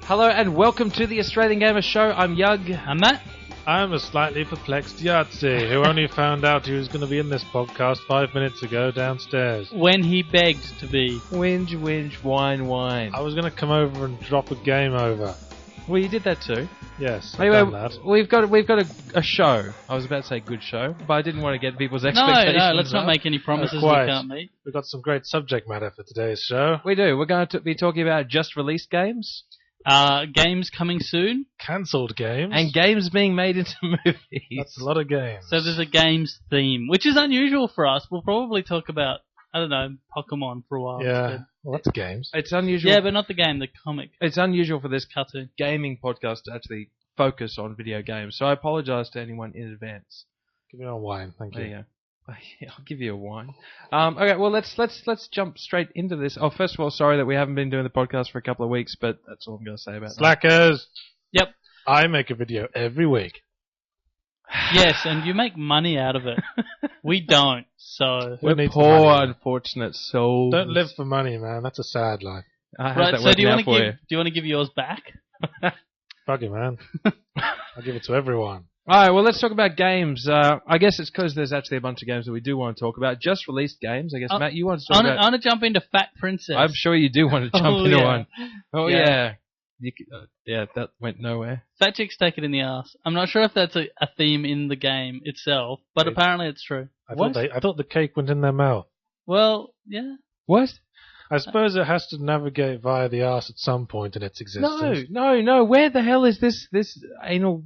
Hello and welcome to the Australian Gamer Show. I'm Yug. I'm Matt. I'm a slightly perplexed Yahtzee, who only found out he was going to be in this podcast 5 minutes ago downstairs. When he begged to be. Whinge, whine. I was going to come over and drop a game over. Well, you did that too. Yes, I've Anyway, done that. we've got a show. I was about to say good show, but I didn't want to get people's expectations No, let's not up. make any promises we quite. can't meet. We've got some great subject matter for today's show. We do. We're going to be talking about just released games Games coming soon. Cancelled games. and games being made into movies. That's a lot of games. So there's a games theme, which is unusual for us. We'll probably talk about, I don't know, Pokemon for a while. Yeah, instead. well, that's games. It's unusual. Yeah, but not the game, the comic It's unusual for this cartoon. gaming podcast to actually focus on video games. So I apologise to anyone in advance. Give me a wine, thank There you. you go. Yeah, I'll give you a wine. Okay, well let's jump straight into this. Oh, first of all, sorry that we haven't been doing the podcast for a couple of weeks, but that's all I'm going to say about that. Slackers! Yep. I make a video every week. Yes, and you make money out of it. We don't, so... Who We're needs poor, money? unfortunate souls. Don't live for money, man. That's a sad life. I have Right, that so do working out for you. you want to give yours back? Fuck it, man. I'll give it to everyone. All right, well let's talk about games. I guess it's because there's actually a bunch of games that we do want to talk about. Just released games. I guess Matt, you want to I talk about. want to jump into Fat Princess. I'm sure you do want to jump Oh, into yeah. one. Oh Yeah. yeah. Yeah, that went nowhere. Fat chicks take it in the ass. I'm not sure if that's a theme in the game itself, but Wait. apparently it's true. I What? thought the cake went in their mouth. Well, yeah. What? I suppose it has to navigate via the arse at some point in its existence. No. Where the hell is this anal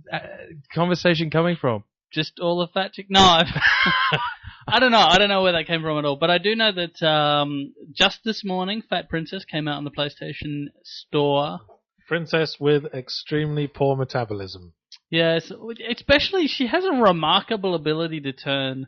conversation coming from? Just all the fat chick. No, I don't know. I don't know where that came from at all. But I do know that just this morning, Fat Princess came out on the PlayStation Store. Princess with extremely poor metabolism. Yes, especially she has a remarkable ability to turn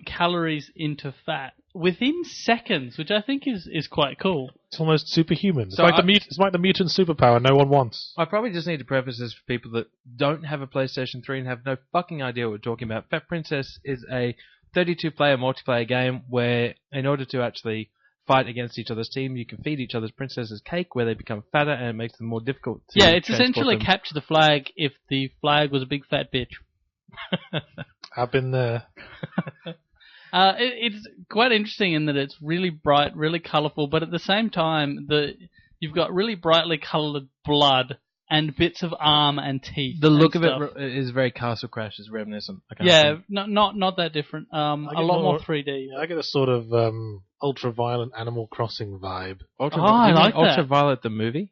calories into fat within seconds, which I think is quite cool. It's almost superhuman. It's So like the mutant superpower no one wants. I probably just need to preface this for people that don't have a PlayStation 3 and have no fucking idea what we're talking about. Fat Princess is a 32-player multiplayer game where, in order to actually fight against each other's team, you can feed each other's princesses cake where they become fatter and it makes them more difficult to Yeah, it's transport essentially them. capture the flag if the flag was a big fat bitch. I've been there. It's quite interesting in that it's really bright, really colourful, but at the same time, you've got really brightly coloured blood and bits of arm and teeth. The look and of stuff. it is very Castle Crash, is reminiscent. I can't Yeah, think. not that different. A lot more 3D. I get a sort of ultra-violent Animal Crossing vibe. I I like that. Ultraviolet the movie?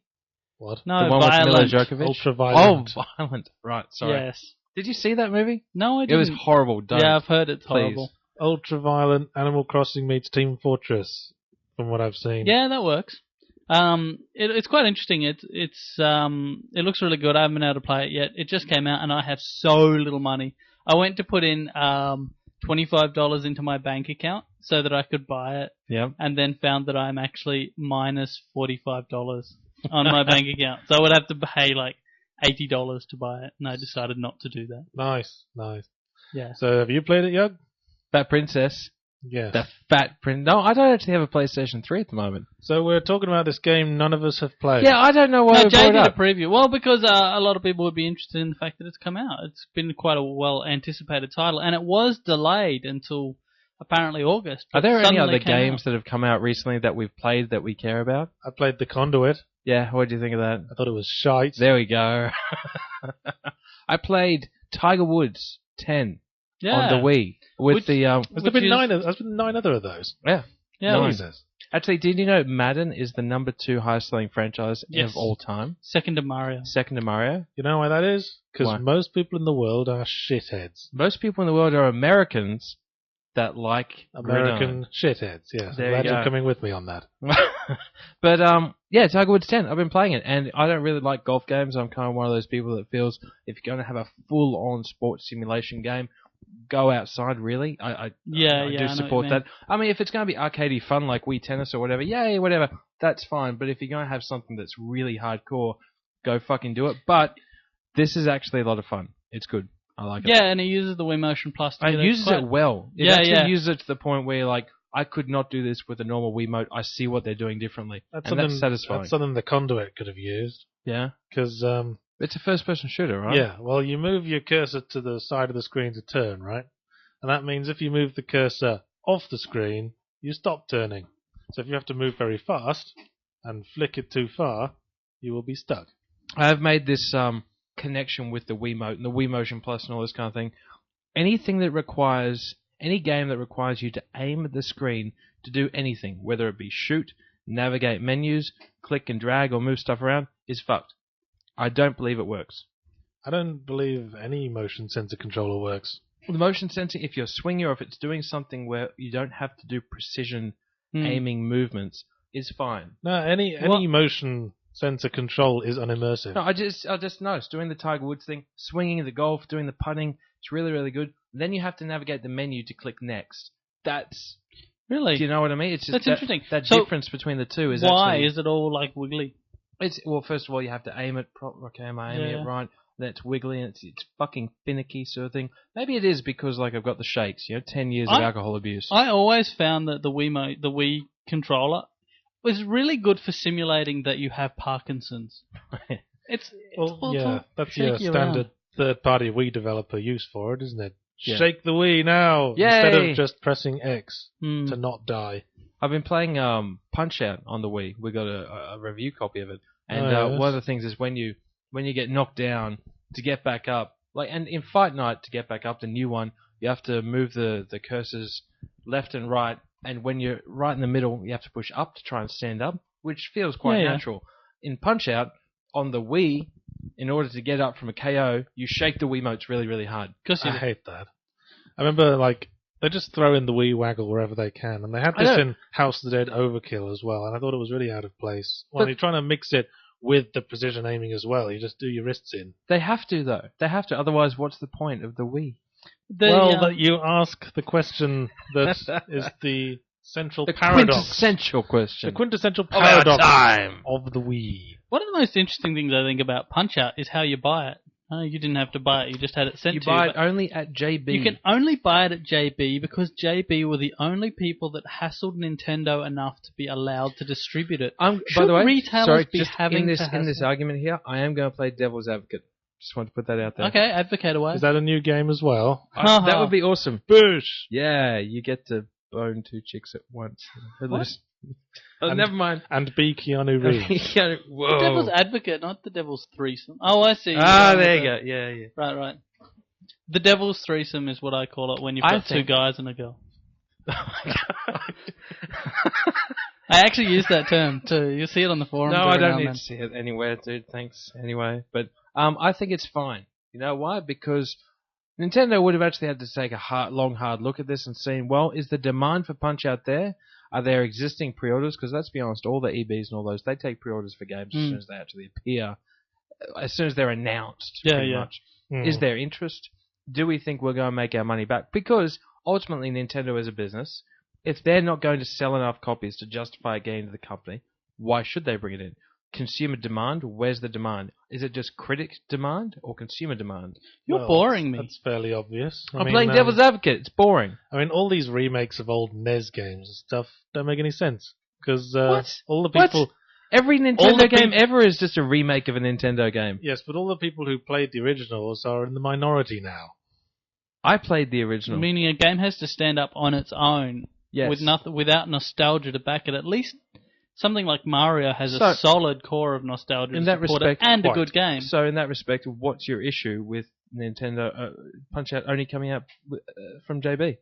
What? No, The one with Mila violent. Djokovic? Ultra-violent. Oh, violent. Right, sorry. Yes. Did you see that movie? No, I It didn't. was horrible. Don't. Yeah, I've heard it's Please. horrible. Ultra-violent Animal Crossing meets Team Fortress, from what I've seen. Yeah, that works. It's quite interesting. It looks really good. I haven't been able to play it yet. It just came out, and I have so little money. I went to put in $25 into my bank account so that I could buy it, Yeah. and then found that I'm actually minus $45 on my bank account. So I would have to pay like $80 to buy it, and I decided not to do that. Nice. Yeah. So, have you played it, Yug? Fat Princess. Yes. The Fat Prince. No, I don't actually have a PlayStation 3 at the moment. So, we're talking about this game none of us have played. Yeah, I don't know why No, we Jay brought did it a up. preview. Well, because a lot of people would be interested in the fact that it's come out. It's been quite a well-anticipated title, and it was delayed until apparently August. Are there any Suddenly other it came games out. that have come out recently that we've played that we care about? I played The Conduit. Yeah, what do you think of that? I thought it was shite. There we go. I played Tiger Woods 10 on the Wii with Which- the There's which been is- there's been 9 other of those. yeah. Yeah, Nice. Jesus. Actually, did you know Madden is the number 2 highest selling franchise Yes. of all time, second to Mario. second to Mario? You know why that is? Why? Because most people in the world are shitheads. Most people in the world are Americans that like American shitheads, yes. There I'm you glad you're go. coming with me on that. But yeah, Tiger Woods 10. I've been playing it, and I don't really like golf games. I'm kind of one of those people that feels if you're going to have a full-on sports simulation game, go outside. Really, I Yeah, I do know what you support mean. that. I mean, if it's going to be arcadey fun like Wii Tennis or whatever, yay, whatever, that's fine. But if you're going to have something that's really hardcore, go fucking do it. But this is actually a lot of fun. It's good. I like it. Yeah, and it uses the Wii Motion Plus. And it uses it well. It Yeah, actually yeah. uses it to the point where, like, I could not do this with a normal Wiimote. I see what they're doing differently. That's satisfying. That's something the Conduit could have used. Yeah? Because... it's a first-person shooter, right? Yeah, well, you move your cursor to the side of the screen to turn, right? And that means if you move the cursor off the screen, you stop turning. So if you have to move very fast and flick it too far, you will be stuck. I have made this connection with the Wiimote and the Wii Motion Plus and all this kind of thing. Any game that requires you to aim at the screen to do anything, whether it be shoot, navigate menus, click and drag, or move stuff around, is fucked. I don't believe it works. I don't believe any motion sensor controller works. The motion sensing, if you're swinging or if it's doing something where you don't have to do precision aiming movements, is fine. No, any motion sensor control is unimmersive. No, I just noticed doing the Tiger Woods thing, swinging the golf, doing the putting, it's really, really good. Then you have to navigate the menu to click next. That's... Really? Do you know what I mean? It's just That's interesting. That So difference between the two is why actually... is it all like wiggly? Well, first of all, you have to aim it proper. Okay, am I aiming it right? Then it's wiggly and it's fucking finicky sort of thing. Maybe it is because like I've got the shakes. 10 years of alcohol abuse. I always found that the Wii controller was really good for simulating that you have Parkinson's. That's your standard third-party Wii developer use for it, isn't it? Yeah. Shake the Wii now instead of just pressing X to not die. I've been playing Punch-Out on the Wii. We got a review copy of it, and one of the things is when you get knocked down to get back up, and in Fight Night to get back up, the new one, you have to move the cursors left and right, and when you're right in the middle, you have to push up to try and stand up, which feels quite natural. In Punch-Out on the Wii, in order to get up from a KO, you shake the Wiimotes really, really hard. I hate that. I remember they just throw in the Wii waggle wherever they can, and they had this in House of the Dead Overkill as well, and I thought it was really out of place. When you're trying to mix it with the precision aiming as well, you just do your wrists in. They have to, though. They have to, otherwise what's the point of the Wii? That you ask the question that is the central paradox. Quintessential question. The quintessential paradox of the Wii. One of the most interesting things I think about Punch-Out is how you buy it. You didn't have to buy it, you just had it sent to you. You buy it only at JB. You can only buy it at JB because JB were the only people that hassled Nintendo enough to be allowed to distribute it. By the way, retailers be just having in this argument here, I am going to play devil's advocate. Just want to put that out there. Okay, advocate away. Is that a new game as well? That would be awesome. Boosh! Yeah, you get to bone two chicks at once. Never mind. And be Keanu Reeves. Whoa. The devil's advocate, not the devil's threesome. Oh, I see. There you go. Yeah. Right. The devil's threesome is what I call it when you've got two guys and a girl. Oh my God. I actually use that term too. You'll see it on the forum. No, I don't need to see it anywhere, dude. Thanks anyway. But I think it's fine. You know why? Because Nintendo would have actually had to take a long, hard look at this and seen, well, is the demand for Punch-Out there? Are there existing pre-orders? Because let's be honest, all the EBs and all those, they take pre-orders for games as soon as they actually appear, as soon as they're announced, pretty much. Is there interest? Do we think we're going to make our money back? Because ultimately, Nintendo is a business. If they're not going to sell enough copies to justify a gain to the company, why should they bring it in? Consumer demand? Where's the demand? Is it just critic demand or consumer demand? You're boring me. That's fairly obvious. I'm playing devil's advocate. It's boring. I mean, all these remakes of old NES games and stuff don't make any sense. Because all the people... What? Every Nintendo game ever is just a remake of a Nintendo game. Yes, but all the people who played the originals are in the minority now. I played the original. Meaning a game has to stand up on its own. Yes. Without nostalgia to back it. At least something like Mario has a solid core of nostalgia in that respect, and a good game. So in that respect, what's your issue with Nintendo Punch-Out only coming out from JB?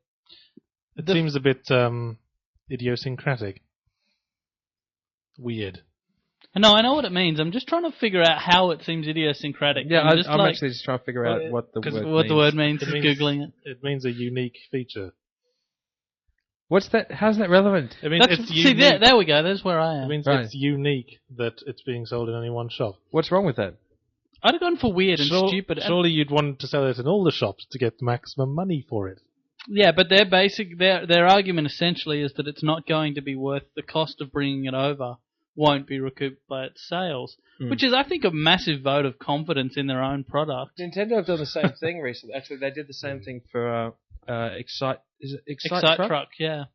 It seems a bit idiosyncratic. Weird. No, I know what it means. I'm just trying to figure out how it seems idiosyncratic. Yeah, I'm actually just trying to figure out what the word means. What the word means. Googling it. It means a unique feature. What's that? How's that relevant? It means it's unique. There we go. That's where I am. It means it's unique that it's being sold in only one shop. What's wrong with that? I'd have gone for weird and stupid. Surely you'd want to sell it in all the shops to get the maximum money for it. Yeah, but their argument essentially is that it's not going to be worth the cost of bringing it over. Won't be recouped by its sales, which is, I think, a massive vote of confidence in their own product. Nintendo have done the same thing recently. Actually, they did the same thing for Excite Truck, yeah.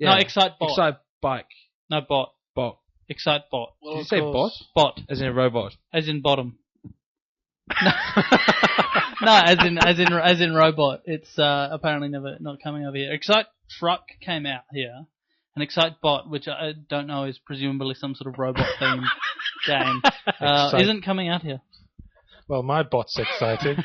No, Excite Bot. Excite Bike. No, Bot. Bot. Excite Bot. Did you say bot? Bot. As in a robot. As in bottom. No, as in robot. It's apparently not coming over here. Excite Truck came out here, and Excite Bot, which I don't know is presumably some sort of robot themed game, isn't coming out here. Well, my bot's exciting.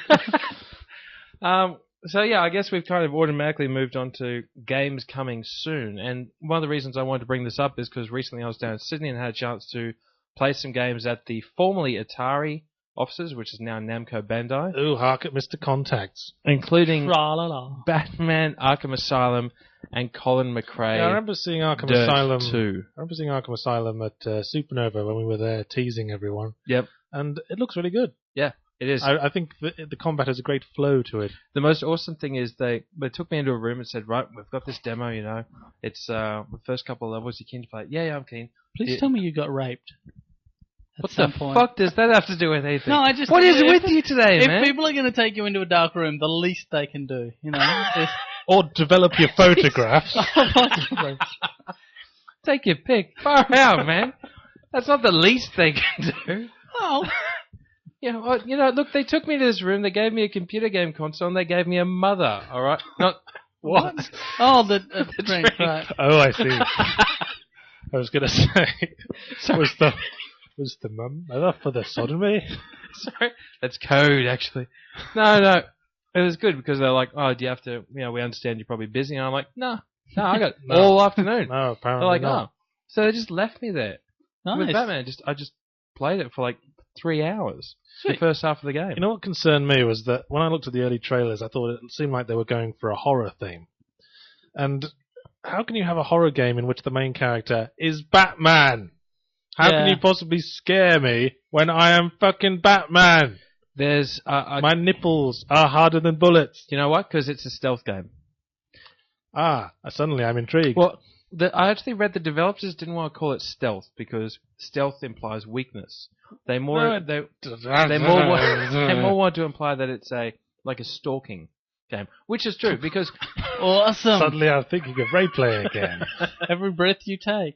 So yeah, I guess we've kind of automatically moved on to games coming soon. And one of the reasons I wanted to bring this up is because recently I was down in Sydney and had a chance to play some games at the formerly Atari offices, which is now Namco Bandai. Ooh, hark at Mr. Contacts. Including Tra-la-la. Batman, Arkham Asylum, and Colin McRae. Yeah, I remember seeing Arkham Dirt Asylum 2. I remember seeing Arkham Asylum at Supernova when we were there teasing everyone. Yep. And it looks really good. Yeah, it is. I think the combat has a great flow to it. The most awesome thing is they took me into a room and said, right, we've got this demo, you know. It's the first couple of levels. You keen to play it? Yeah, I'm keen. Please tell me you got raped. What the fuck does that have to do with anything? No, I just. What is with you today, man? If people are going to take you into a dark room, the least they can do, you know, is Or develop your photographs. Take your pick. Far out, man. That's not the least they can do. Oh. Yeah, you know, look, they took me to this room, they gave me a computer game console, and they gave me a mother, alright? Not... What? Oh, the drink, right. Oh, I see. I was going to say, was the mother for the sodomy? Sorry? That's code, actually. No. It was good because they're like, oh, do you have to, you know, we understand you're probably busy. And I'm like, no, I got all afternoon. No, apparently they're like, not. oh. So they just left me there. Nice. With Batman, I just played it for like 3 hours. Sweet. The first half of the game. You know what concerned me was that when I looked at the early trailers, I thought it seemed like they were going for a horror theme. And how can you have a horror game in which the main character is Batman? How can you possibly scare me when I am fucking Batman? There's my nipples are harder than bullets. You know what? Because it's a stealth game. Suddenly I'm intrigued. Well, I actually read the developers didn't want to call it stealth because stealth implies weakness. They more want to imply that it's a stalking game, which is true because awesome. Suddenly I'm thinking of Rayplay again. Every breath you take.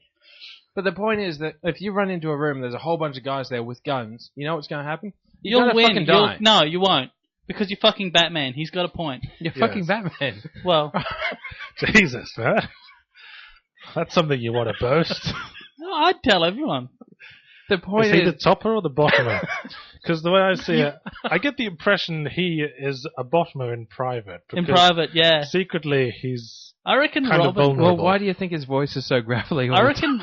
But the point is that if you run into a room, there's a whole bunch of guys there with guns. You know what's going to happen? You'll win. Fucking die. No, you won't. Because you're fucking Batman. He's got a point. You're fucking Batman. Well. Jesus, man. That's something you want to boast. No, I'd tell everyone. The point is he the topper or the bottomer? Because the way I see it, I get the impression he is a bottomer in private. In private, yeah. Secretly, he's I reckon kind of vulnerable. Well, why do you think his voice is so gravelly? I reckon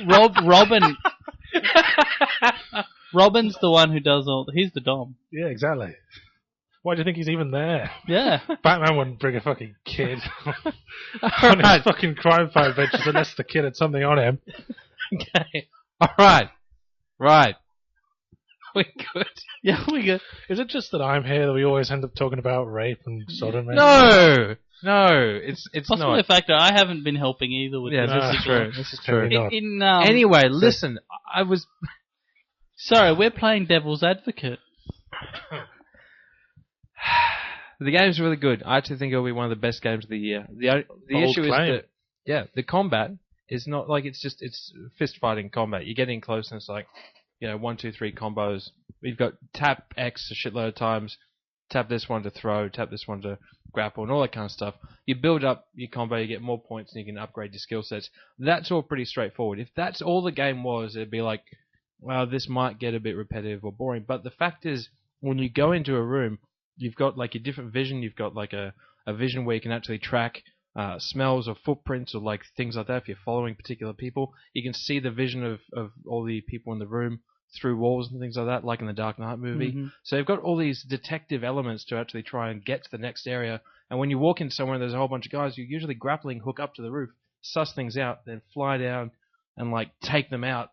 Robin. Robin's the one who does all. He's the dom. Yeah, exactly. Why do you think he's even there? Yeah. Batman wouldn't bring a fucking kid on his fucking crime fight adventures unless the kid had something on him. Okay. All right. Right. We good. Yeah, we good. Is it just that I'm here that we always end up talking about rape and sodomy? No, it's possibly not a factor. I haven't been helping either with this. This is true. This is true. Anyway, listen. I was. Sorry, we're playing devil's advocate. The game's really good. I actually think it'll be one of the best games of the year. The issue is that the combat is not like it's fist fighting combat. You get in close and it's like 1, 2, 3 combos. We've got tap X a shitload of times, tap this one to throw, tap this one to grapple, and all that kind of stuff. You build up your combo, you get more points, and you can upgrade your skill sets. That's all pretty straightforward. If that's all the game was, it'd be like, well, this might get a bit repetitive or boring. But the fact is, when you go into a room, you've got like a different vision. You've got like a vision where you can actually track smells or footprints or like things like that. If you're following particular people, you can see the vision of all the people in the room through walls and things like that, like in the Dark Knight movie. Mm-hmm. So you've got all these detective elements to actually try and get to the next area. And when you walk in somewhere and there's a whole bunch of guys, you're usually grappling hook up to the roof, suss things out, then fly down and like take them out.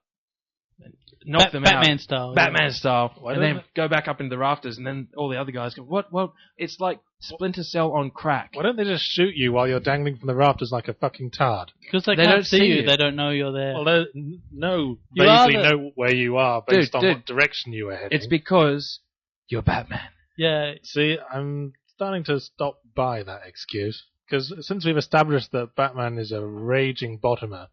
Knock them Batman out. Style. Batman style. And then go back up into the rafters, and then all the other guys go, what? Well, it's like Splinter Cell on crack. Why don't they just shoot you while you're dangling from the rafters like a fucking tard? Because they can't see you. They don't know you're there. Well, they vaguely know where you are based on what direction you are heading. It's because you're Batman. Yeah. See, I'm starting to stop by that excuse. Because since we've established that Batman is a raging bottomer,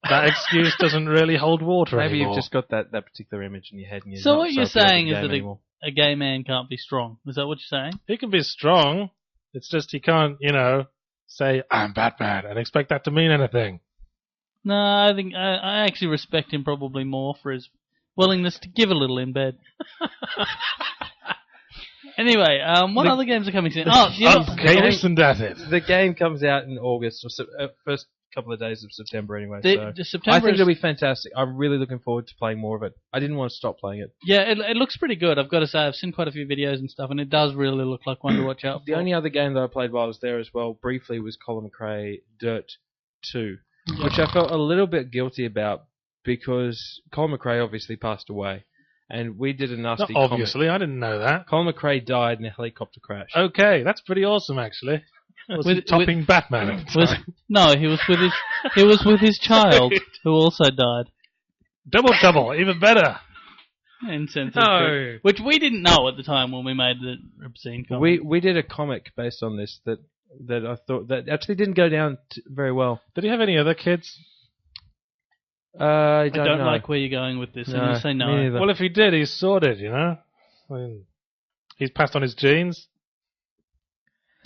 that excuse doesn't really hold water Maybe anymore. you've just got that particular image in your head. And you're So not what you're so appealed to saying the is game that anymore. a gay man can't be strong. Is that what you're saying? He can be strong. It's just he can't, say, I'm Batman, and expect that to mean anything. No, I think I actually respect him probably more for his willingness to give a little in bed. Anyway, what other games are coming soon? Okay, listen to it. The game comes out in August, or first couple of days of September anyway. The September I think it'll be fantastic. I'm really looking forward to playing more of it. I didn't want to stop playing it. Yeah, it looks pretty good. I've got to say, I've seen quite a few videos and stuff, and it does really look like one to watch out for. The only other game that I played while I was there as well, briefly, was Colin McRae Dirt 2, which I felt a little bit guilty about because Colin McRae obviously passed away, and we did a nasty Not obviously, I didn't know that. Colin McRae died in a helicopter crash. Okay, that's pretty awesome, actually. Was he topping Batman at the time? No, he was with his child, who also died. Double, even better. Insensitive. No. Which we didn't know at the time when we made the obscene comment. We did a comic based on this that I thought that actually didn't go down very well. Did he have any other kids? I I don't don't know. like where you're going with this, and No, you say me no. neither. Well, if he did, he's sorted, I mean, he's passed on his genes.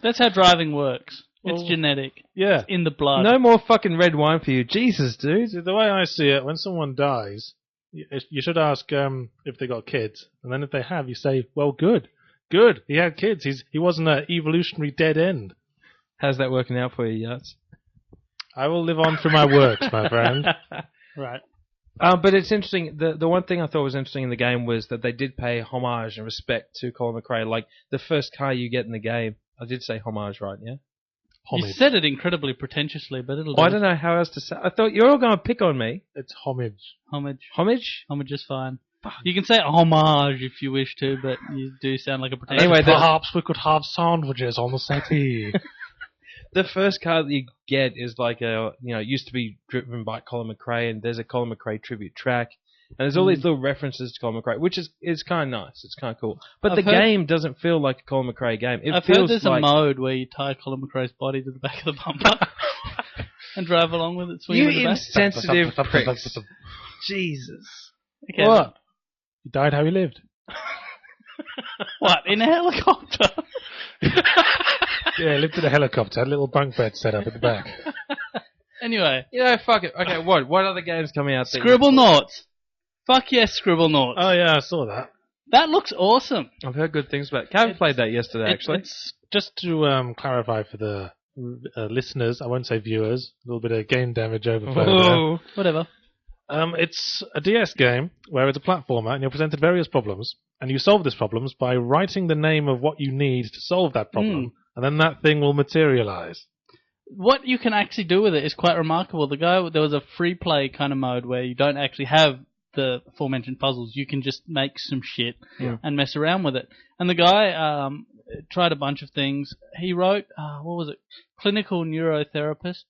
That's how driving works. It's Well, genetic. Yeah. It's in the blood. No more fucking red wine for you. Jesus, dude. See, the way I see it, when someone dies, you should ask if they got kids, and then if they have, you say, well, good, he had kids. He wasn't an evolutionary dead end. How's that working out for you, Yats? I will live on through my works, my friend. Right. But it's interesting. The one thing I thought was interesting in the game was that they did pay homage and respect to Colin McRae. Like, the first car you get in the game, I did say homage, right, yeah? You said it incredibly pretentiously, but it'll do. I don't know how else to say. I thought you're all going to pick on me. It's homage. Homage. Homage? Homage is fine. You can say homage if you wish to, but you do sound like a pretentious. Anyway, Perhaps we could have sandwiches on the settee. The first car that you get is like it used to be driven by Colin McRae, and there's a Colin McRae tribute track. And there's all these little references to Colin McRae, which is kind of nice. It's kind of cool. But I've the heard- game doesn't feel like a Colin McRae game. It I've feels heard there's like a mode where you tie Colin McRae's body to the back of the bumper and drive along with it, swinging you with the back. insensitive pricks. Jesus. Okay, What? He died how he lived. What, in a helicopter? Yeah, he lived in a helicopter, had a little bunk bed set up at the back. Anyway, Fuck it. Okay, what other games coming out? Scribble Naughts. Fuck yes, Scribble Naughts. Oh yeah, I saw that. That looks awesome. I've heard good things about it. Kevin played that yesterday, actually. It's just to clarify for the listeners, I won't say viewers, a little bit of game damage overflow there. Oh, whatever. It's a DS game where it's a platformer and you're presented various problems, and you solve these problems by writing the name of what you need to solve that problem, and then that thing will materialize. What you can actually do with it is quite remarkable. There was a free play kind of mode where you don't actually have the aforementioned puzzles. You can just make some shit and mess around with it. And the guy tried a bunch of things. He wrote, what was it? Clinical neurotherapist.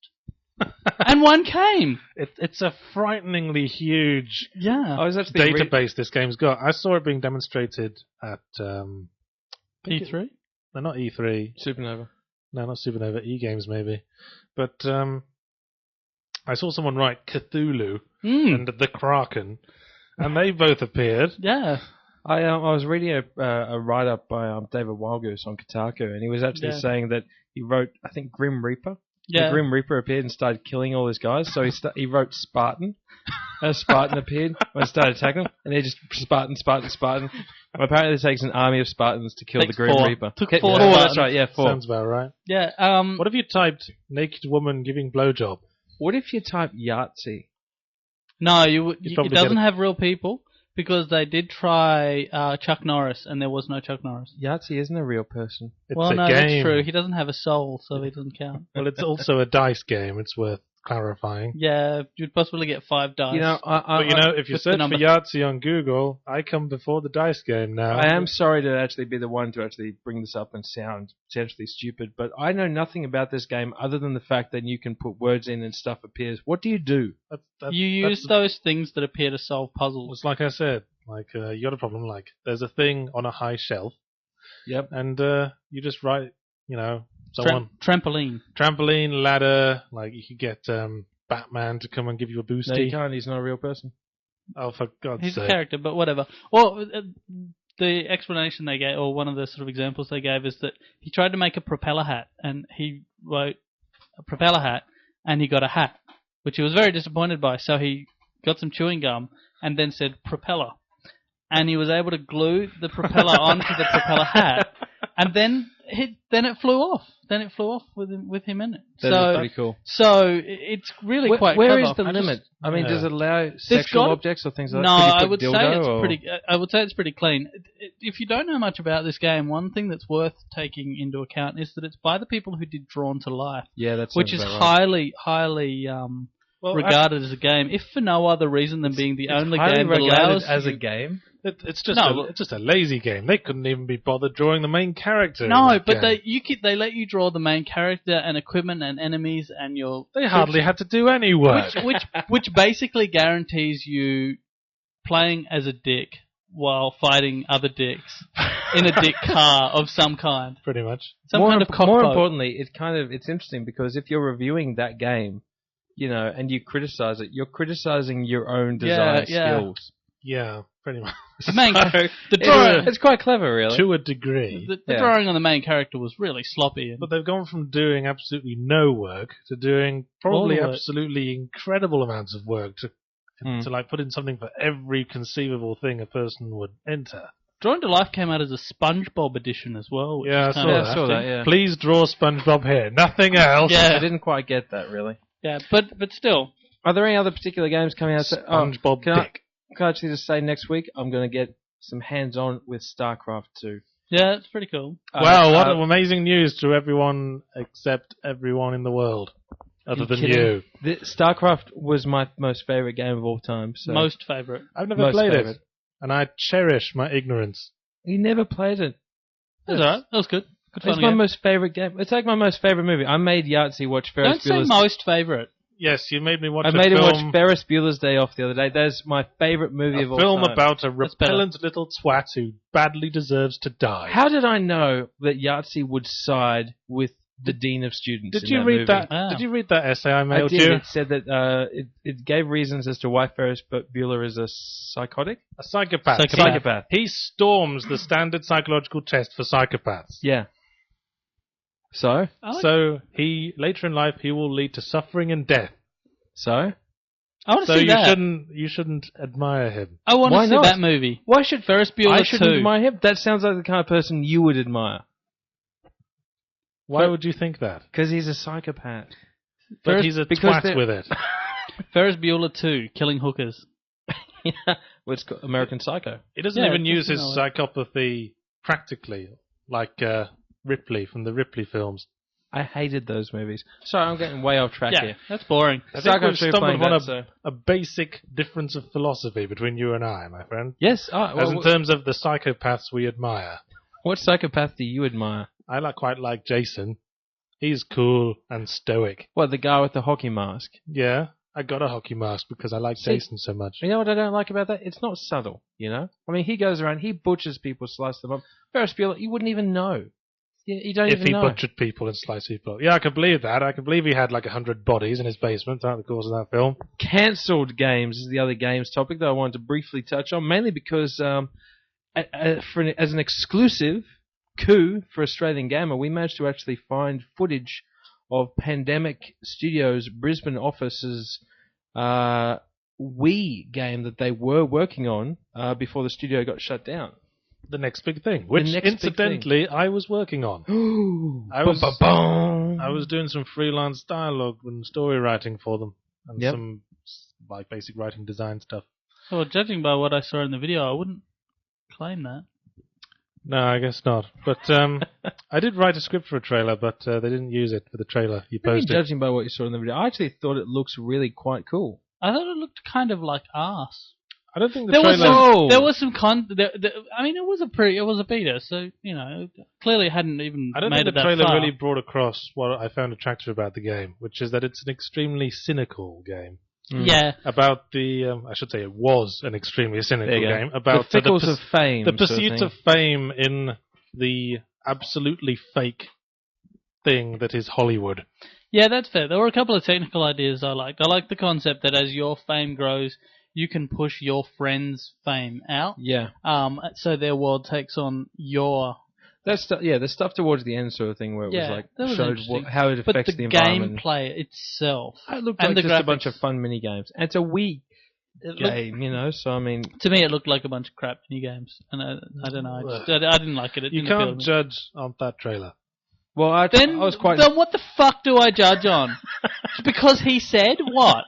And one came. It's a frighteningly huge Yeah. I was actually database this game's got. I saw it being demonstrated at E3? No, not E3. Supernova. No, not Supernova. E-Games maybe. But I saw someone write Cthulhu and the Kraken, and they both appeared. Yeah. I was reading a write-up by David Wildgoose on Kotaku, and he was actually saying that he wrote, I think, Grim Reaper. Yeah. The Grim Reaper appeared and started killing all his guys, so he wrote Spartan. A Spartan appeared when he started attacking them, and they just Spartan. And apparently it takes an army of Spartans to kill the Takes Grim 4. Reaper. Took Okay, 4 That's Spartans. right, yeah, 4. Sounds about right. Yeah. What if you typed naked woman giving blowjob? What if you type Yahtzee? No, You'd probably it doesn't get have real people because they did try Chuck Norris and there was no Chuck Norris. Yahtzee isn't a real person. It's Well, a no, game. that's true. He doesn't have a soul, so he doesn't count. Well, it's also a dice game. It's worth clarifying. Yeah, you'd possibly get 5 dice. You know, But if you with the search for number. Yahtzee on Google, I come before the dice game now. I am sorry to actually be the one to actually bring this up and sound potentially stupid, but I know nothing about this game other than the fact that you can put words in and stuff appears. What do you do? You use those things that appear to solve puzzles. It's like I said. You got a problem. Like, there's a thing on a high shelf. Yep. And you just write, so on. Trampoline, ladder. Like you could get Batman to come and give you a boosty. No, you can't. He's not a real person. Oh, for God's sake! He's a character, but whatever. Well, the explanation they gave, or one of the sort of examples they gave, is that he tried to make a propeller hat, and he wrote a propeller hat, and he got a hat, which he was very disappointed by. So he got some chewing gum and then said propeller, and he was able to glue the propeller onto the propeller hat, and then it flew off. Then it flew off with him in it. That's pretty cool. So it's really quite Where clever. is the limit? I mean, does it allow There's sexual got- objects or things like No, that? I would say it's pretty. I would say it's pretty clean. If you don't know much about this game, one thing that's worth taking into account is that it's by the people who did Drawn to Life, Yeah, that's which is highly regarded as a game, if for no other reason than being the only game that allows as a you- game. It's just a lazy game. They couldn't even be bothered drawing the main character. No, in that but game. they let you draw the main character and equipment and enemies and your. They hardly had to do any work. Which basically guarantees you playing as a dick while fighting other dicks in a dick car of some kind. Pretty much. Some kind of cockboat. More importantly, it's interesting because if you're reviewing that game, and you criticize it, you're criticizing your own design skills. Yeah, pretty much. The main the drawing, it's quite clever, really. To a degree. the drawing on the main character was really sloppy. But they've gone from doing absolutely no work to doing probably absolutely incredible amounts of work to like put in something for every conceivable thing a person would enter. Drawn to Life came out as a SpongeBob edition as well. Yeah, I saw that. Yeah. Please draw SpongeBob here, nothing else. Yeah, I didn't quite get that, really. Yeah, but still. Are there any other particular games coming out? SpongeBob Dick. Can I actually just say next week I'm going to get some hands-on with StarCraft 2. Yeah, it's pretty cool. Wow, what amazing news to everyone except everyone in the world. Other than you. StarCraft was my most favourite game of all time. So. Most favourite. I've never played it. And I cherish my ignorance. You never played it. That's alright. That was good. It's my most favourite game. It's like my most favourite movie. I made Yahtzee watch Ferris Bueller's... Don't say most favourite. Yes, you made me watch him watch Ferris Bueller's Day Off the other day. That's my favourite movie of all time. A film about a repellent little twat who badly deserves to die. How did I know that Yahtzee would side with the Dean of Students? Did you read that? Did you read that essay I mailed you? It said that it gave reasons as to why Ferris Bueller is a psychotic? A psychopath. Psychopath. He storms the standard psychological test for psychopaths. Yeah. So he later in life he will lead to suffering and death. So I want to see that. You shouldn't admire him. I want to see that movie. Why should Ferris Bueller I shouldn't admire him? That sounds like the kind of person you would admire. Why would you think that? Because he's a psychopath. But he's a twat with it. Ferris Bueller 2, Killing Hookers. Yeah, well, it's got American Psycho. He doesn't even use his psychopathy practically, like Ripley from the Ripley films. I hated those movies. Sorry, I'm getting way off track here. That's boring. I think we've stumbled upon a basic difference of philosophy between you and I, my friend. Yes. As in terms of the psychopaths we admire. What psychopath do you admire? I quite like Jason. He's cool and stoic. What, the guy with the hockey mask? Yeah, I got a hockey mask because I like Jason so much. You know what I don't like about that? It's not subtle, I mean, he goes around, he butchers people, slices them up. Ferris Bueller, you wouldn't even know. You don't even know. If he butchered people and sliced people. Yeah, I can believe that. I can believe he had 100 bodies in his basement throughout the course of that film. Cancelled games is the other games topic that I wanted to briefly touch on, mainly because as an exclusive coup for Australian Gamer, we managed to actually find footage of Pandemic Studios' Brisbane office's Wii game that they were working on before the studio got shut down. The next big thing, which incidentally I was working on. I was doing some freelance dialogue and story writing for them, and some basic writing design stuff. Well, judging by what I saw in the video, I wouldn't claim that. No, I guess not. But I did write a script for a trailer, but they didn't use it for the trailer you posted. Judging by what you saw in the video, I actually thought it looks really quite cool. I thought it looked kind of like arse. I don't think the trailer... There was some I mean, it was a beta, so, clearly it hadn't even made it that far. I don't think the trailer really brought across what I found attractive about the game, which is that it's an extremely cynical game. Yeah. About I should say it was an extremely cynical game. About the fickles of fame. The pursuit of fame in the absolutely fake thing that is Hollywood. Yeah, that's fair. There were a couple of technical ideas I liked. I like the concept that as your fame grows, you can push your friend's fame out. Yeah. So their world takes on your... There's stuff towards the end sort of thing where it was that was showed how it but affects the environment. gameplay itself. It looked and like the just a graphics. bunch of fun mini games. And it's a Wii game, so I mean... To me, it looked like a bunch of crap mini games. And I don't know. I didn't like it. It You didn't appeal can't to me. judge on that trailer. Well, I was quite... Then what the fuck do I judge on? Because he said what?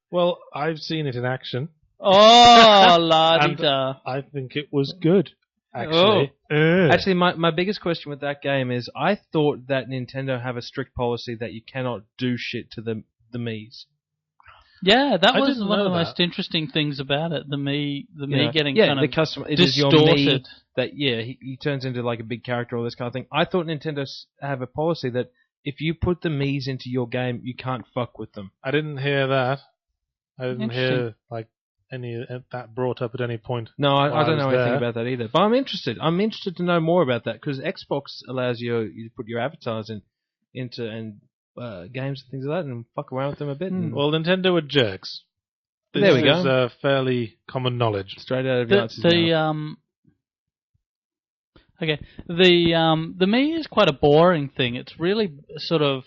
Well, I've seen it in action. Oh, la-di-da. I think it was good, actually. Actually, my biggest question with that game is I thought that Nintendo have a strict policy that you cannot do shit to the Miis. Yeah, that I was didn't one of the know most that. interesting things about it. The Mii getting the kind of customer, it distorted. is your Mii that he turns into like a big character or this kind of thing. I thought Nintendo have a policy that if you put the Miis into your game, you can't fuck with them. I didn't hear that. I didn't hear Interesting. like any that brought up at any point. No, I don't know anything there. about that either. But I'm interested. I'm interested to know more about that because Xbox allows you to put your avatars into games and things like that and fuck around with them a bit. And Well, Nintendo are jerks. This There we go. is fairly common knowledge. straight out of Yahtzee's mouth. The Mii is quite a boring thing. It's really sort of,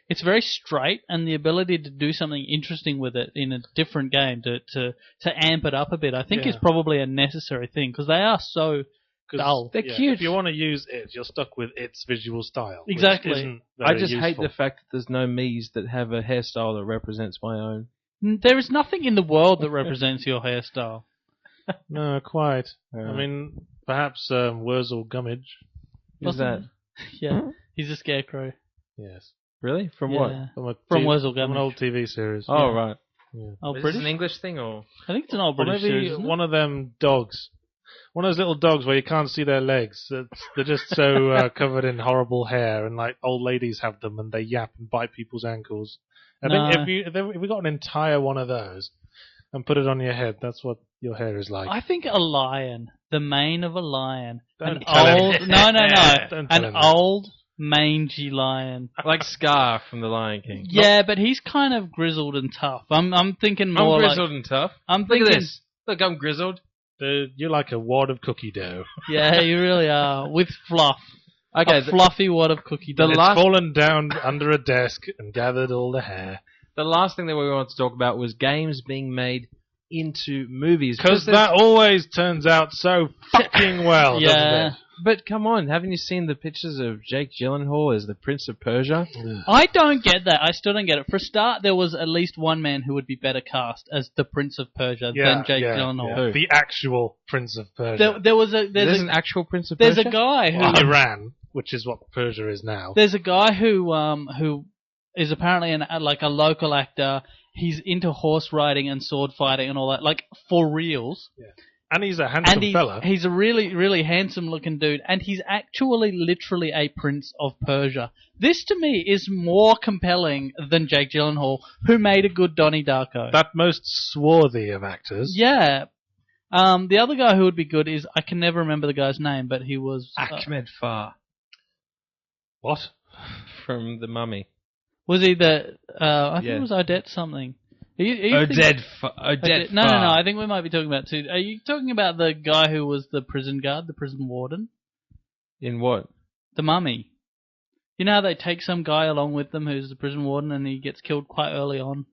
it's very straight, and the ability to do something interesting with it in a different game to amp it up a bit, I think is probably a necessary thing because they are so dull. They're cute. If you want to use it, you're stuck with its visual style. which Exactly. isn't I very just hate useful. the fact that there's no Miis that have a hairstyle that represents my own. There is nothing in the world that represents your hairstyle. No, quite. Yeah. I mean, perhaps Wurzel Gummidge. Who's that? Yeah, he's a scarecrow. Yes. Really? From Yeah. what? From Wurzel From an Gummidge. old TV series. Oh, right. Yeah. Oh, Is British? this an English thing or? I think it's an old Or British maybe series, isn't it? one of them dogs. One of those little dogs where you can't see their legs. They're just so covered in horrible hair, and like old ladies have them, and they yap and bite people's ankles. I think if we got an entire one of those and put it on your head, that's what your hair is like. I think a lion, the mane of a lion, Don't tell him. Don't tell an him that. old mangy lion. Like Scar from The Lion King. Yeah, but he's kind of grizzled and tough. I'm thinking more I'm like grizzled and tough. I'm Look thinking. at this. Look, I'm grizzled. You're like a wad of cookie dough. Yeah, you really are with fluff. Okay, A fluffy wad of cookie dough. The It's last- fallen down under a desk and gathered all the hair. the last thing that we wanted to talk about was games being made into movies. Because that always turns out so fucking well, Yeah. doesn't it? But come on, haven't you seen the pictures of Jake Gyllenhaal as the Prince of Persia? I don't get that. I still don't get it. For a start, there was at least one man who would be better cast as the Prince of Persia than Jake Gyllenhaal. Who? The actual Prince of Persia. There's There's an actual Prince of there's Persia? a guy who Iran, which is what Persia is now. There's a guy who is apparently like a local actor. He's into horse riding and sword fighting and all that, like for reals. And he's a handsome fella. He's a really, really handsome looking dude, and he's actually literally a Prince of Persia. This to me is more compelling than Jake Gyllenhaal, who made a good Donnie Darko. That most swarthy of actors. Yeah. The other guy who would be good is, I can never remember the guy's name, but he was... Ahmed Farr What? from The Mummy. was he the... I think Yeah. it was Odette something. Are you thinking- Oded Farr. No, I think we might be talking about two. Are you talking about the guy who was the prison guard, the prison warden? In what? The Mummy. You know how they take some guy along with them who's the prison warden and he gets killed quite early on?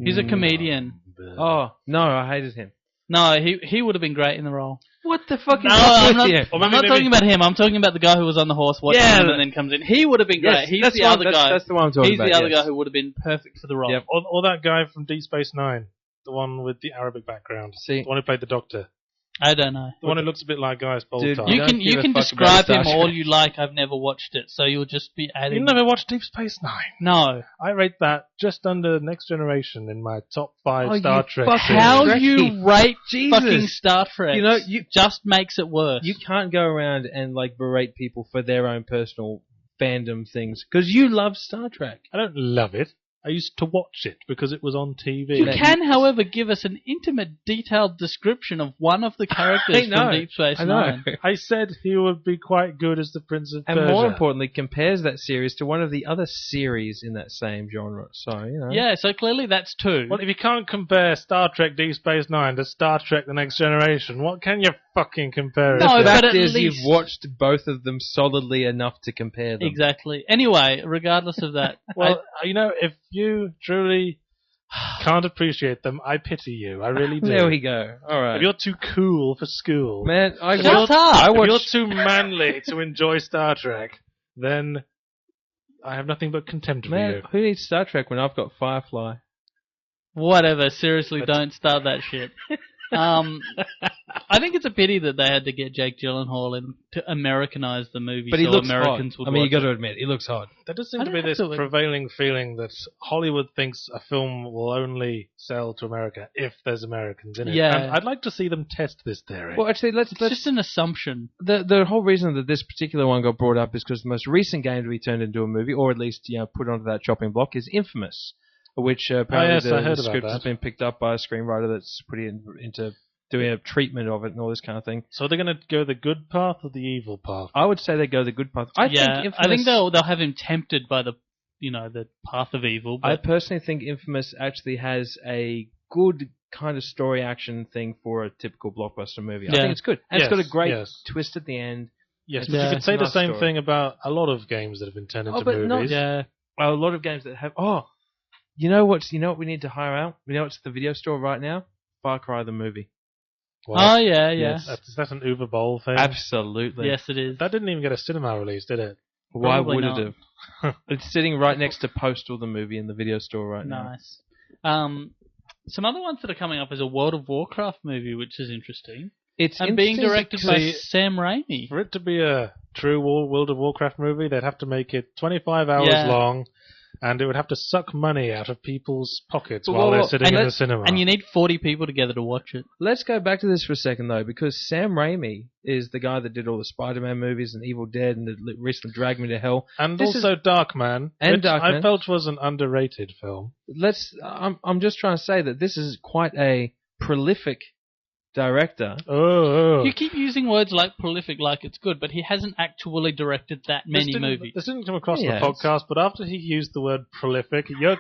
He's a comedian. Oh, no, I hated him. No, he would have been great in the role. What the fuck is No, wrong I'm not, with you? Or I'm maybe- not talking about him. I'm talking about the guy who was on the horse watching Yeah, him and then comes in. He would have been great. Yes, He's that's the the one- other that's- guy. that's the one I'm talking He's about, the other yes. guy who would have been perfect for the role. Yep. Or that guy from Deep Space Nine. The one with the Arabic background. See, The one who played the Doctor. I don't know. The one who looks a bit like Gaius Dude, Baltar. I You don't can give a can fuck describe about him Star all Trek. you like. I've never watched it, so you'll just be adding. You never watched Deep Space Nine? No. I rate that just under Next Generation in my top 5 Oh, Star you Trek. fuck- series. How Trekkie. you rate Jesus. fucking Star Trek? You know, just makes it worse. you can't go around and like berate people for their own personal fandom things because you love Star Trek. I don't love it. I used to watch it because it was on TV. You can, however, give us an intimate, detailed description of one of the characters from Deep Space Nine. I said he would be quite good as the Prince of Persia. And more importantly, compares that series to one of the other series in that same genre. So, Yeah, so clearly that's two. Well, if you can't compare Star Trek Deep Space Nine to Star Trek The Next Generation, what can you fucking compare it No, to? The fact but at is, least- you've watched both of them solidly enough to compare them. Exactly. Anyway, regardless of that, Well, if you truly can't appreciate them, I pity you. I really do. There we go. All right. If you're too cool for school, Man, Shut up! if you're too manly to enjoy Star Trek, then I have nothing but contempt for Man, you. who needs Star Trek when I've got Firefly? Whatever. Seriously, don't start that shit. I think it's a pity that they had to get Jake Gyllenhaal in to Americanize the movie, But he so looks Americans hot. would I mean, you watch got it. to admit, he looks hot. There does seem I to don't be this have to- prevailing feeling that Hollywood thinks a film will only sell to America if there's Americans in it. Yeah. And I'd like to see them test this theory. Well, actually, let's It's just an assumption. the whole reason that this particular one got brought up is because the most recent game to be turned into a movie, or at least put onto that chopping block, is Infamous, which apparently yes, I heard the about script that. has been picked up by a screenwriter that's pretty into doing a treatment of it and all this kind of thing. So they're going to go the good path or the evil path? I would say they go the good path. I think Infamous, they'll have him tempted by the the path of evil. I But personally think Infamous actually has a good kind of story action thing for a typical blockbuster movie. I Yeah. think it's good. And it's got a great yes. twist at the end. Yes, It's but Yeah. you could say the nice same story. thing about a lot of games that have been turned into but not- movies. yeah, A lot of games that have. Oh, you know what we need to hire out? You know what's at the video store right now? Far Cry the movie. Well, oh yeah, yes. that's an Uber Bowl thing. Absolutely. yes, it is. That didn't even get a cinema release, did it? Why Probably would not. it have? It's sitting right next to Postal the movie in the video store right now. Nice. Some other ones that are coming up is a World of Warcraft movie, which is interesting, It's and being interesting directed by because- Sam Raimi. For it to be a true World of Warcraft movie, they'd have to make it 25 hours Yeah. long, and it would have to suck money out of people's pockets Well, while they're well, sitting and in the let's- cinema. And you need 40 people together to watch it. Let's go back to this for a second, though, because Sam Raimi is the guy that did all the Spider-Man movies and Evil Dead and the recent Drag Me to Hell. And This also Darkman, And which Darkman. I felt was an underrated film. I'm just trying to say that this is quite a prolific director. Oh. You keep using words like prolific like it's good, but he hasn't actually directed that many movies. This didn't come across He the has. podcast, but after he used the word prolific, Yug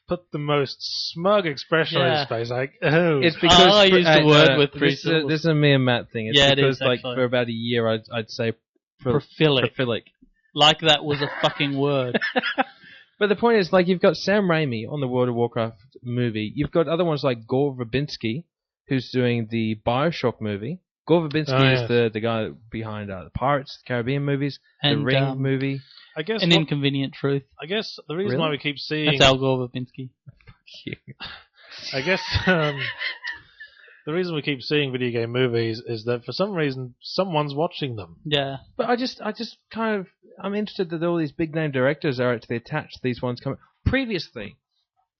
put the most smug expression on Yeah. his face, like, oh. It's because I used the word with three this is syllables. a me and Matt thing. It's Yeah, it because is, like actually. for about a year I'd say Prophilic. prophilic. Like that was a fucking word. But the point is, like, you've got Sam Raimi on the World of Warcraft movie. You've got other ones like Gore Verbinski, who's doing the Bioshock movie. Gore Verbinski is the guy behind the Pirates of the Caribbean movies, And, the Ring movie. I guess An Inconvenient Truth. I guess the reason Really? why we keep seeing That's Al Gore Verbinski. I guess the reason we keep seeing video game movies is that for some reason someone's watching them. Yeah. But I just kind of, I'm interested that all these big name directors are actually attached to these ones coming. Previously,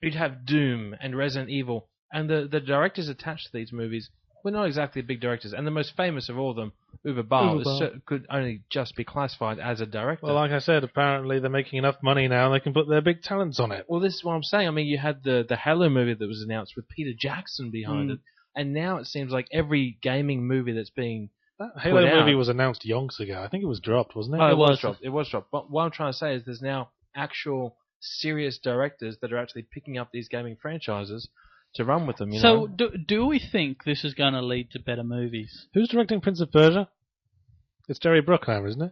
you'd have Doom and Resident Evil, and the directors attached to these movies were not exactly big directors, and the most famous of all of them, Uwe Boll, could only just be classified as a director. Well, like I said, apparently they're making enough money now they can put their big talents on it. Well, this is what I'm saying. I mean, you had the Halo movie that was announced with Peter Jackson behind it, and now it seems like every gaming movie that's being That Halo out- movie was announced yonks ago. I think it was dropped, wasn't it? Oh, it was was. dropped. It was dropped. But what I'm trying to say is there's now actual serious directors that are actually picking up these gaming franchises to run with them. You So, know? do we think this is going to lead to better movies? Who's directing Prince of Persia? It's Jerry Bruckheimer, isn't it?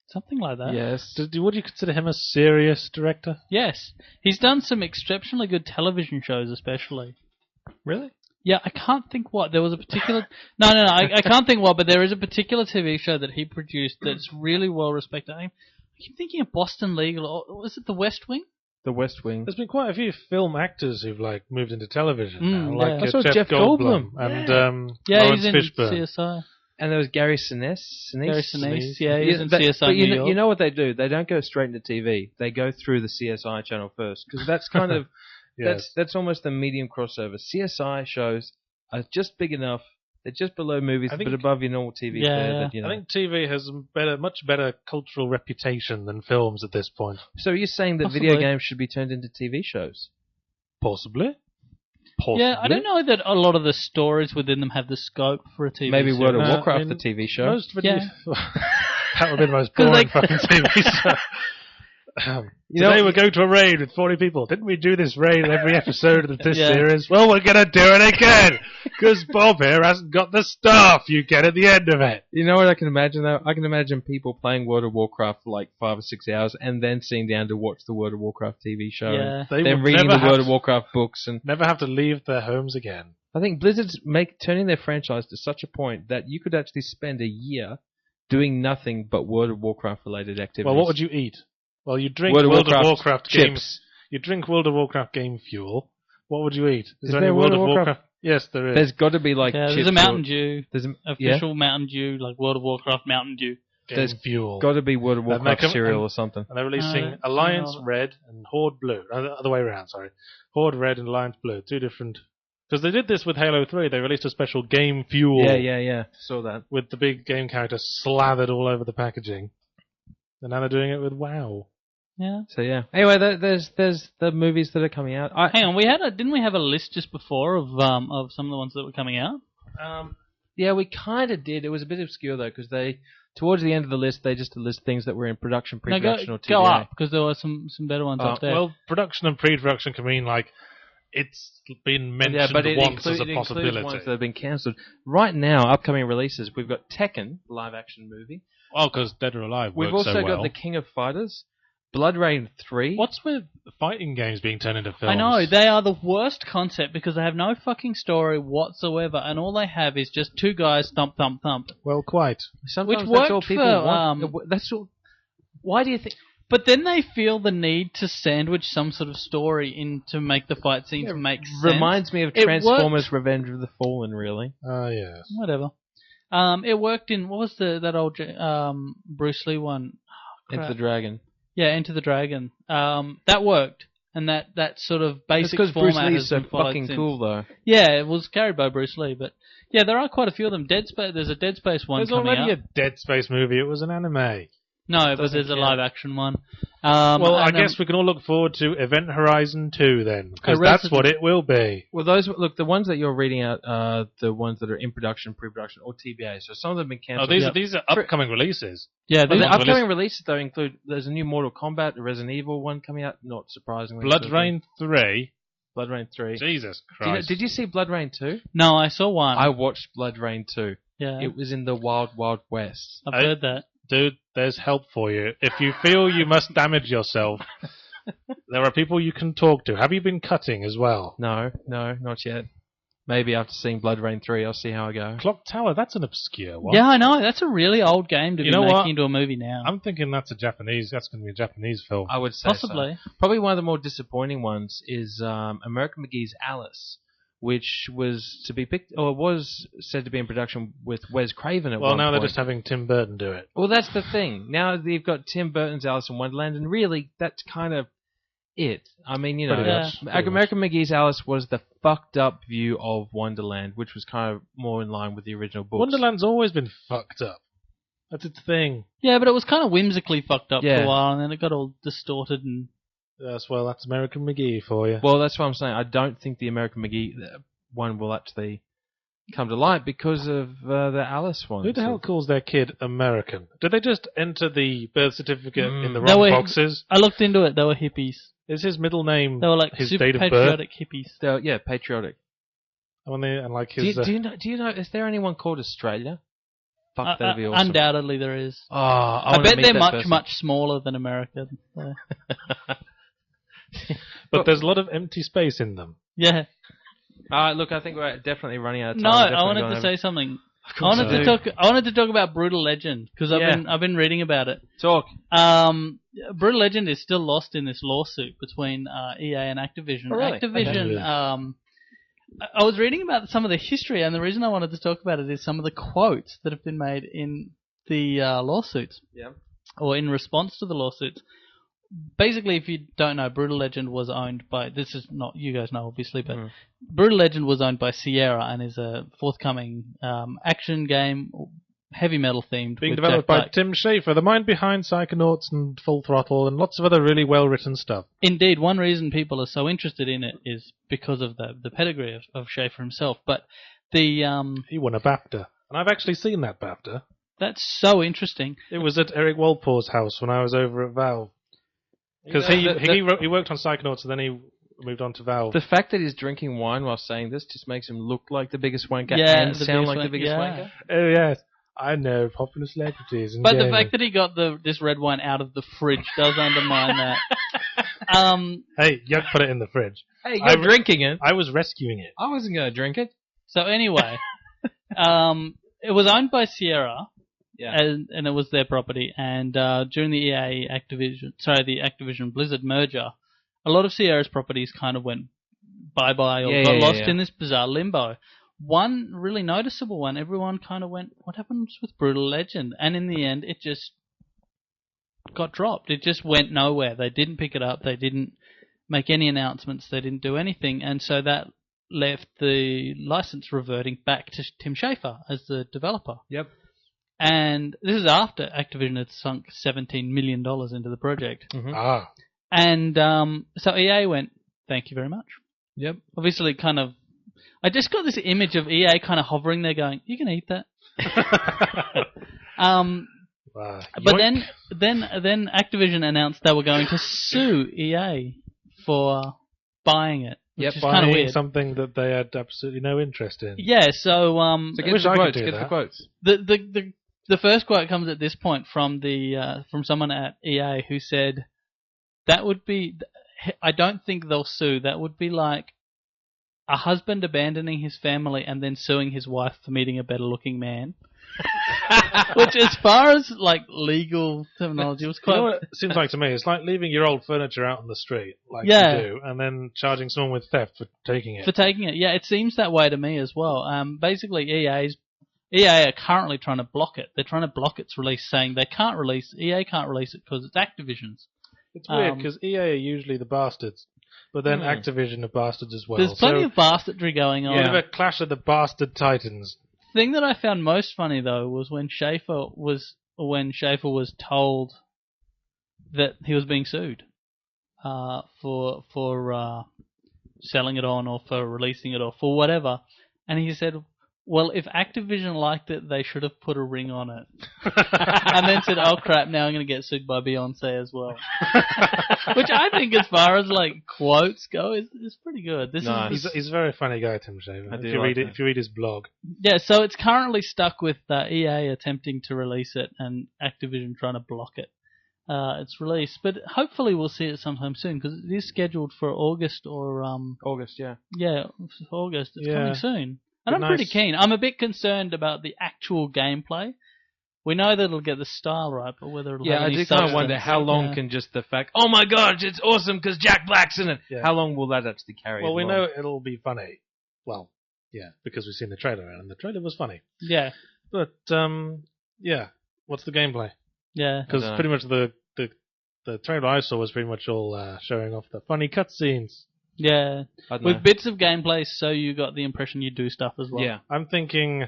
Something like that. Yes. Would you consider him a serious director? Yes. He's done some exceptionally good television shows, especially. Really? Yeah, I can't think what. There was a particular... No, I can't think what, but there is a particular TV show that he produced that's really well respected. I keep thinking of Boston Legal, or was it The West Wing? The West Wing. There's been quite a few film actors who've moved into television now, yeah. like I saw Jeff Jeff Goldblum Goldblum. and Yeah, Lawrence he's in Fishburne. CSI. And there was Gary Sinise. Gary Sinise, yeah, he's in CSI but New York. you know what they do? They don't go straight into TV. They go through the CSI channel first, because that's kind of Yes. that's almost a medium crossover. CSI shows are just big enough They're just below movies, but above your normal TV fare. That, you know. I think TV has a much better cultural reputation than films at this point. So you're saying that video games should be turned into TV shows? Possibly. Yeah, I don't know that a lot of the stories within them have the scope for a TV show. Maybe World of Warcraft, the TV show. Most video... That would be the most boring fucking TV show. Today we're going to a raid with 40 people. Didn't we do this raid in every episode of this series? Well, we're going to do it again, because Bob here hasn't got the stuff you get at the end of it. You know what I can imagine, though? I can imagine people playing World of Warcraft for like 5 or 6 hours and then sitting down to watch the World of Warcraft TV show. Yeah. And then reading the World of Warcraft books. And never have to leave their homes again. I think Blizzard's turning their franchise to such a point that you could actually spend a year doing nothing but World of Warcraft related activities. Well, what would you eat? Well, you drink World of Warcraft chips. You drink World of Warcraft game fuel. What would you eat? Is there any World of Warcraft? Yes, there is. There's got to be like chips. There's a Mountain Dew. There's an official Mountain Dew, like World of Warcraft Mountain Dew. There's fuel. Got to be World of Warcraft cereal or something. And they're releasing Alliance Red and Horde Blue. The other way around, sorry. Horde Red and Alliance Blue. Two different... Because they did this with Halo 3. They released a special game fuel. Yeah. Saw that. With the big game character slathered all over the packaging. And now they're doing it with WoW. Yeah. So yeah. Anyway, there's the movies that are coming out. Hang on, didn't we have a list just before of some of the ones that were coming out? Yeah, we kind of did. It was a bit obscure though, because towards the end of the list they just list things that were in production, pre-production, or TBA. Go up, because there were some better ones up there. Well, production and pre-production can mean like it's been mentioned once as a possibility. It includes ones that have been cancelled. Right now, upcoming releases, we've got Tekken, live-action movie. Oh, because Dead or Alive We've works so also well. got The King of Fighters, Blood Rain 3. What's with fighting games being turned into films? I know, they are the worst concept because they have no fucking story whatsoever, and all they have is just two guys thump, thump, thump. Well, quite. Sometimes Which that's all worked people for, want. That's all. Why do you think... But then they feel the need to sandwich some sort of story in to make the fight scenes make sense. Reminds me of Transformers Revenge of the Fallen, really. Oh, yes. Whatever. It worked in... What was that old Bruce Lee one? Oh, Enter the Dragon. Yeah, Enter the Dragon. That worked. And that sort of basic format Bruce Lee's has been so fucking since. cool, though. Yeah, it was carried by Bruce Lee, but... Yeah, there are quite a few of them. There's a Dead Space one coming out. There's already a Dead Space movie. It was an anime. No, but there's a live-action one. Well, I guess we can all look forward to Event Horizon 2 then, because that's what it will be. Well, the ones that you're reading out are the ones that are in production, pre-production, or TBA. So some of them have been cancelled. Oh, these are upcoming releases. Yeah, the upcoming releases though include there's a new Mortal Kombat, a Resident Evil one coming out. Not surprisingly, Blood Rain 3. Blood Rain 3. Jesus Christ! Did you see Blood Rain 2? No, I saw one. I watched Blood Rain 2. Yeah, it was in the Wild Wild West. I've heard that. Dude, there's help for you. If you feel you must damage yourself, there are people you can talk to. Have you been cutting as well? No, not yet. Maybe after seeing Blood Rain 3, I'll see how I go. Clock Tower, that's an obscure one. Yeah, I know. That's a really old game to be making into a movie now. I'm thinking that's going to be a Japanese film. I would say possibly. So. Probably one of the more disappointing ones is American McGee's Alice, which was to be picked, or was said to be in production with Wes Craven at one point. Well, now they're just having Tim Burton do it. Well, that's the thing. Now you've got Tim Burton's Alice in Wonderland, and really, that's kind of it. I mean, you know, American McGee's Alice was the fucked up view of Wonderland, which was kind of more in line with the original books. Wonderland's always been fucked up. That's its thing. Yeah, but it was kind of whimsically fucked up for a while, and then it got all distorted and... That's American McGee for you. Well, that's what I'm saying. I don't think the American McGee one will actually come to light because of the Alice one. Who the hell calls their kid American? Did they just enter the birth certificate in the wrong boxes? I looked into it. They were hippies. Is his middle name they were like his super date of birth? patriotic hippies. Yeah, patriotic. Do you know? Is there anyone called Australia? Fuck, that'd be awesome. Undoubtedly, there is. Oh, I bet they're much smaller than America. So. But there's a lot of empty space in them. Yeah. Look, I think we're definitely running out of time. No, I wanted to say something. I wanted to talk about Brutal Legend because I've been reading about it. Talk. Brutal Legend is still lost in this lawsuit between EA and Activision. Oh, really? Activision. I was reading about some of the history, and the reason I wanted to talk about it is some of the quotes that have been made in the lawsuits. Yeah. Or in response to the lawsuits. basically, if you don't know, Brutal Legend was owned by... This is not... You guys know, obviously, but Brutal Legend was owned by Sierra and is a forthcoming action game, heavy metal themed. Being developed by Tim Schafer, the mind behind Psychonauts and Full Throttle and lots of other really well-written stuff. Indeed, one reason people are so interested in it is because of the pedigree of Schafer himself. But he won a BAFTA, and I've actually seen that BAFTA. That's so interesting. It was at Eric Walpole's house when I was over at Valve. Because he worked on Psychonauts and then he moved on to Valve. The fact that he's drinking wine while saying this just makes him look like the biggest wanker and sound like the biggest wanker. Oh, yes. I know popular celebrities. But the fact that he got this red wine out of the fridge does undermine that. Hey, Yug put it in the fridge. Hey, you're drinking it. I was rescuing it. I wasn't going to drink it. So anyway, it was owned by Sierra, and it was their property. And during the Activision Blizzard merger, a lot of Sierra's properties kind of went bye-bye or got lost in this bizarre limbo. One really noticeable one, everyone kind of went, what happens with Brutal Legend? And in the end, it just got dropped. It just went nowhere. They didn't pick it up. They didn't make any announcements. They didn't do anything. And so that left the license reverting back to Tim Schafer as the developer. Yep. And this is after Activision had sunk $17 million into the project. Mm-hmm. And so EA went, thank you very much. Yep. Obviously kind of... I just got this image of EA kind of hovering there going, you can eat that. But then Activision announced they were going to sue EA for buying it. Yep, buying something that they had absolutely no interest in. Yeah, so get the quotes. The first quote comes at this point from someone at EA who said, that would be, I don't think they'll sue, that would be like a husband abandoning his family and then suing his wife for meeting a better-looking man. Which, as far as like legal terminology, was quite. You know what it seems like to me? It's like leaving your old furniture out on the street, like you do, and then charging someone with theft for taking it. Yeah, it seems that way to me as well. Basically, EA are currently trying to block it. They're trying to block its release, saying EA can't release it because it's Activision's. It's weird because EA are usually the bastards. But then Activision are bastards as well. There's plenty of bastardry going on. Bit of a clash of the bastard titans. The thing that I found most funny though was when Schafer was told that he was being sued for selling it on or for releasing it or for whatever, and he said, well, if Activision liked it, they should have put a ring on it. And then said, oh crap, now I'm going to get sued by Beyonce as well. Which I think, as far as like quotes go, is pretty good. He's a very funny guy, Tim Schafer. If you read his blog. Yeah, so it's currently stuck with EA attempting to release it and Activision trying to block it. Its release, but hopefully we'll see it sometime soon because it is scheduled for August or August, yeah. Yeah, August. It's coming soon. And I'm pretty keen. I'm a bit concerned about the actual gameplay. We know that it'll get the style right, but whether it'll have any substance. Yeah, I do kind of wonder how long can just the fact, oh my god, it's awesome because Jack Black's in it. Yeah. How long will that actually carry? Well, we know it'll be funny. Well, yeah, because we've seen the trailer and the trailer was funny. Yeah. But, what's the gameplay? Yeah. Because pretty much the trailer I saw was pretty much all showing off the funny cutscenes. Yeah, with bits of gameplay, so you got the impression you do stuff as well. Yeah, I'm thinking,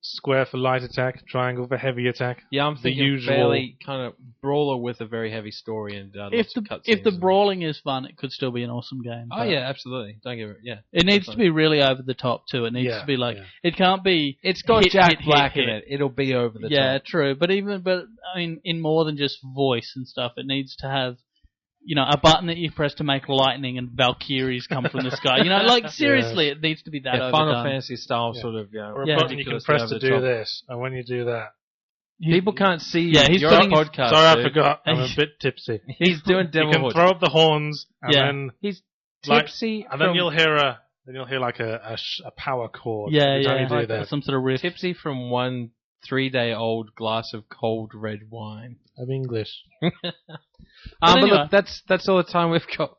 square for light attack, triangle for heavy attack. Yeah, I'm thinking usual fairly kind of brawler with a very heavy story and lots of cutscenes. If the brawling is fun, it could still be an awesome game. Oh yeah, absolutely. Don't give it. Yeah, it needs to be really over the top too. It needs to be like it can't be. It's got Jack Black in it. It'll be over the top. Yeah, true. But I mean, in more than just voice and stuff, it needs to have. A button that you press to make lightning and Valkyries come from the sky. Like seriously, it needs to be that overdone. Final Fantasy style sort of, Or a button you can press to do this, and when you do that... People can't see he's your podcast. Sorry, I forgot. I'm a bit tipsy. He's doing devil You can throw up the horns, and then... He's tipsy. And then you'll hear like a power chord. Yeah, you do that. Some sort of riff. Tipsy from 1 3-day-old glass of cold red wine. I'm English. But look, that's all the time we've got.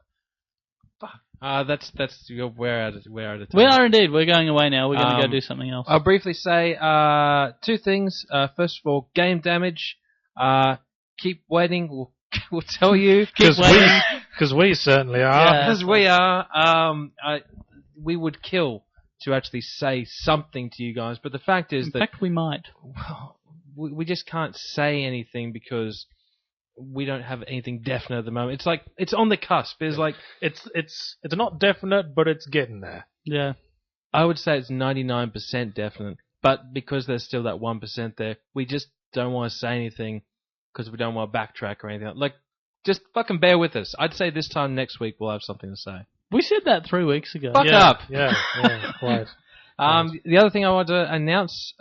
We're out of time. We are indeed. We're going away now. We're going to go do something else. I'll briefly say 2 things. First of all, game damage. Keep waiting. We'll We'll tell you Because we certainly are. Yeah. because we are. We would kill to actually say something to you guys, but the fact is In that fact, we might. well, we just can't say anything because we don't have anything definite at the moment. It's like it's on the cusp. It's like It's not definite, but it's getting there. Yeah. I would say it's 99% definite, but because there's still that 1% there, we just don't want to say anything because we don't want to backtrack or anything. Like, just fucking bear with us. I'd say this time next week we'll have something to say. We said that 3 weeks ago. Fuck Yeah, up. Yeah, quite. The other thing I want to announce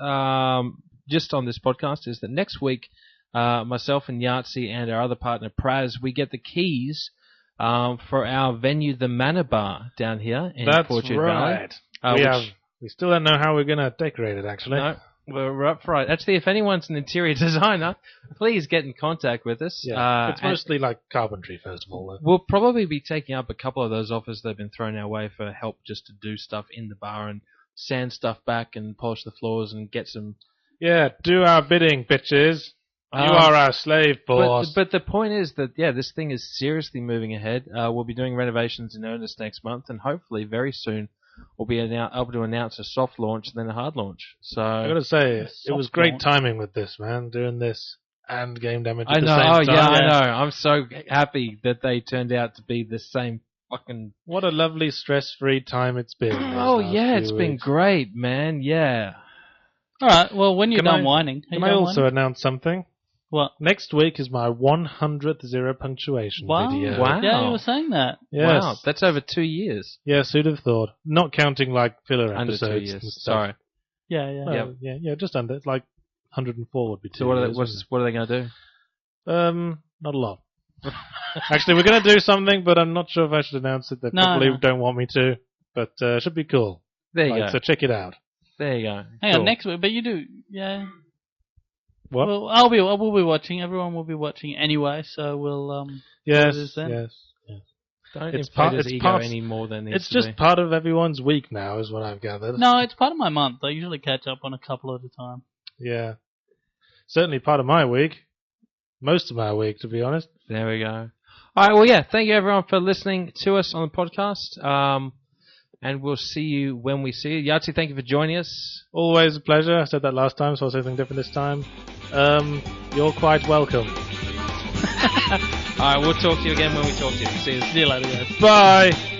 just on this podcast is that next week, myself and Yahtzee and our other partner Praz, we get the keys for our venue, the Manor Bar, down here in That's Fortune right. Valley. We still don't know how we're going to decorate it, actually. No, we're up for it. Actually, if anyone's an interior designer, please get in contact with us. Yeah, it's and mostly like carpentry, first of all. Though. we'll probably be taking up a couple of those offers that have been thrown our way for help just to do stuff in the bar and sand stuff back and polish the floors and get some... Yeah, do our bidding, bitches. You are our slave boss. But the point is that, yeah, this thing is seriously moving ahead. We'll be doing renovations in earnest next month, and hopefully very soon we'll be able to announce a soft launch and then a hard launch. So I gotta say, it was great launch. timing with this, man, doing this and Game Damage at I the know, same time. I know. I'm so happy that they turned out to be the same fucking... What a lovely stress-free time it's been. Oh, yeah, it's been great, man, yeah. All right. Well, when you're Can done I- whining, Can I also announce something? What? Next week is my 100th Zero Punctuation Wow. video. Wow. Yeah, you were saying that. Yes. Wow, that's over 2 years. Yes, who'd have thought? Not counting like filler Under episodes. 2 and years, stuff. sorry. Yeah, yeah. Well, yeah, just under. It's like 104 would be 2 So what years. are they going to do? Not a lot. Actually, we're going to do something, but I'm not sure if I should announce it. They No, probably no. don't want me to, but should be cool. There you go. So check it out. There you go. Hang Cool. on, next week, but you do, yeah. What? Well, we'll be watching. Everyone will be watching anyway, so we'll Yes, it is then. yes. Don't It's inflate part- his it's ego part- any more than needs It's to just be. part of everyone's week now, is what I've gathered. No, it's part of my month. I usually catch up on a couple at a time. Yeah. Certainly part of my week. Most of my week, to be honest. There we go. All right, well, yeah, thank you everyone for listening to us on the podcast. And we'll see you when we see you. Yahtzee, thank you for joining us. Always a pleasure. I said that last time, so I'll say something different this time. You're quite welcome. All right, we'll talk to you again when we talk to you. See you. See you later, guys. Bye!